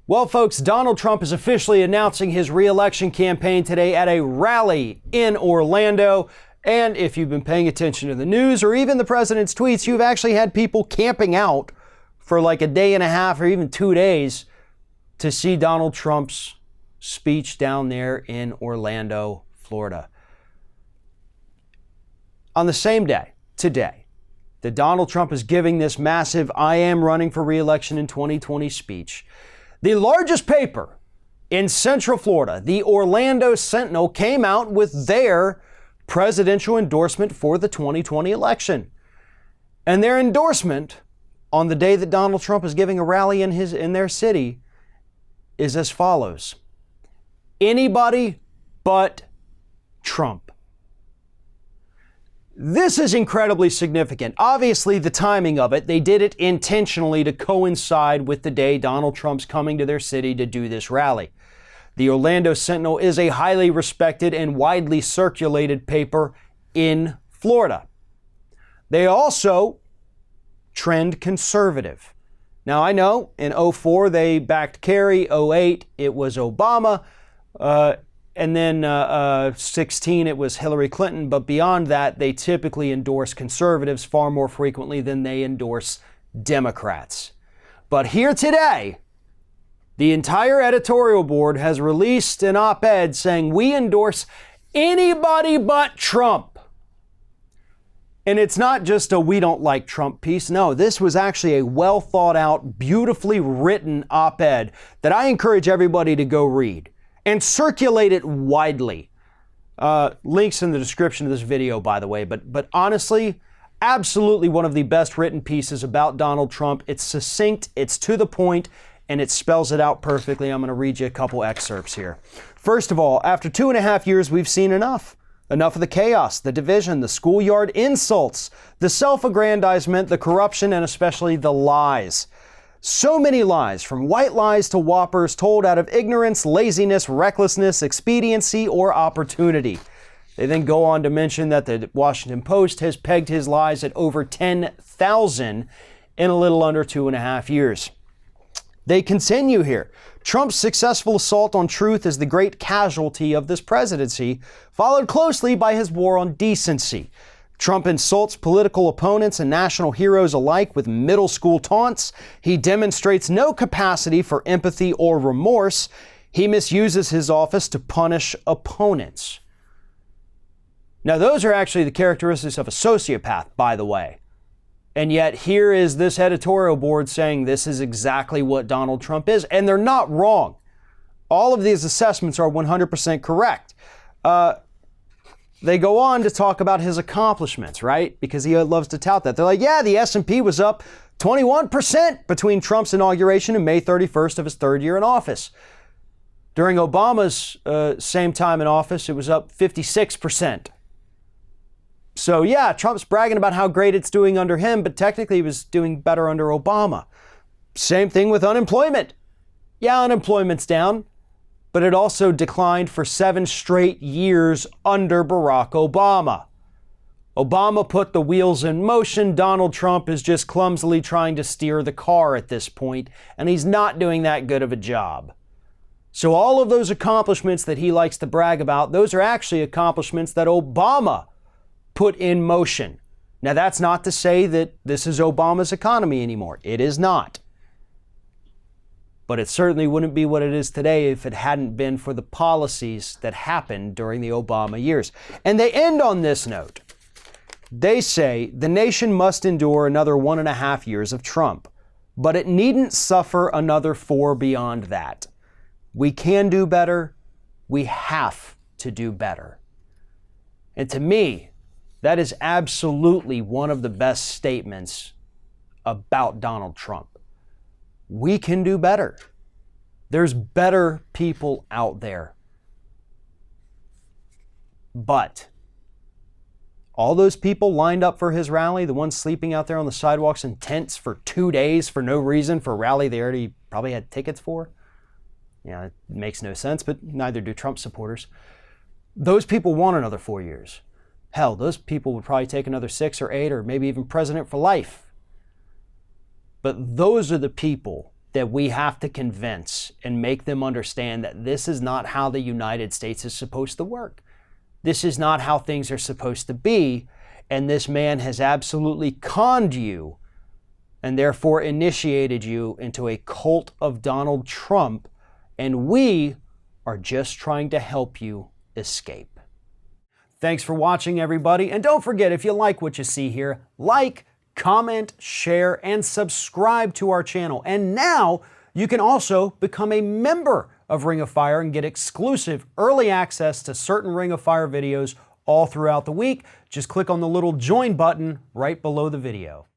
Well, folks, Donald Trump is officially announcing his re-election campaign today at a rally in Orlando. And if you've been paying attention to the news or even the president's tweets, you've actually had people camping out for like a day and a half or even 2 days to see Donald Trump's speech down there in Orlando, Florida. On the same day, today, that Donald Trump is giving this massive "I am running for re-election in 2020" speech, the largest paper in Central Florida, the Orlando Sentinel, came out with their presidential endorsement for the 2020 election. And their endorsement on the day that Donald Trump is giving a rally in their city is as follows: anybody but Trump. This is incredibly significant. Obviously, the timing of it, they did it intentionally to coincide with the day Donald Trump's coming to their city to do this rally. The Orlando Sentinel is a highly respected and widely circulated paper in Florida. They also trend conservative. Now, I know in 2004 they backed Kerry, 2008 it was Obama, and then 2016 it was Hillary Clinton. But beyond that, they typically endorse conservatives far more frequently than they endorse Democrats. But here today, the entire editorial board has released an op-ed saying we endorse anybody but Trump. And it's not just a "we don't like Trump" piece. No, this was actually a well thought out, beautifully written op-ed that I encourage everybody to go read and circulate it widely. Links in the description of this video, by the way. But honestly, absolutely one of the best written pieces about Donald Trump. It's succinct, it's to the point, and it spells it out perfectly. I'm going to read you a couple excerpts here. First of all, after 2.5 years, we've seen enough. Enough of the chaos, the division, the schoolyard insults, the self-aggrandizement, the corruption, and especially the lies. So many lies, from white lies to whoppers, told out of ignorance, laziness, recklessness, expediency, or opportunity. They then go on to mention that the Washington Post has pegged his lies at over 10,000 in a little under 2.5 years. They continue here. Trump's successful assault on truth is the great casualty of this presidency, followed closely by his war on decency. Trump insults political opponents and national heroes alike with middle school taunts. He demonstrates no capacity for empathy or remorse. He misuses his office to punish opponents. Now, those are actually the characteristics of a sociopath, by the way. And yet here is this editorial board saying this is exactly what Donald Trump is. And they're not wrong. All of these assessments are 100% correct. They go on to talk about his accomplishments, right? Because he loves to tout that. They're like, yeah, the S&P was up 21% between Trump's inauguration and May 31st of his third year in office. During Obama's same time in office, it was up 56%. So yeah, Trump's bragging about how great it's doing under him, but technically he was doing better under Obama. Same thing with unemployment. Yeah, unemployment's down, but it also declined for 7 straight years under Barack Obama. Obama put the wheels in motion. Donald Trump is just clumsily trying to steer the car at this point, and he's not doing that good of a job. So all of those accomplishments that he likes to brag about, those are actually accomplishments that Obama put in motion. Now, that's not to say that this is Obama's economy anymore. It is not. But it certainly wouldn't be what it is today if it hadn't been for the policies that happened during the Obama years. And they end on this note. They say the nation must endure another 1.5 years of Trump, but it needn't suffer another 4 beyond that. We can do better. We have to do better. And to me, that is absolutely one of the best statements about Donald Trump. We can do better. There's better people out there. But all those people lined up for his rally, the ones sleeping out there on the sidewalks in tents for 2 days for no reason, for a rally they already probably had tickets for. Yeah, it makes no sense, but neither do Trump supporters. Those people want another 4 years. Hell, those people would probably take another 6 or 8 or maybe even president for life. But those are the people that we have to convince and make them understand that this is not how the United States is supposed to work. This is not how things are supposed to be, and this man has absolutely conned you and therefore initiated you into a cult of Donald Trump, and we are just trying to help you escape. Thanks for watching, everybody, and don't forget, if you like what you see here, like, comment, share, and subscribe to our channel. And now you can also become a member of Ring of Fire and get exclusive early access to certain Ring of Fire videos all throughout the week. Just click on the little join button right below the video.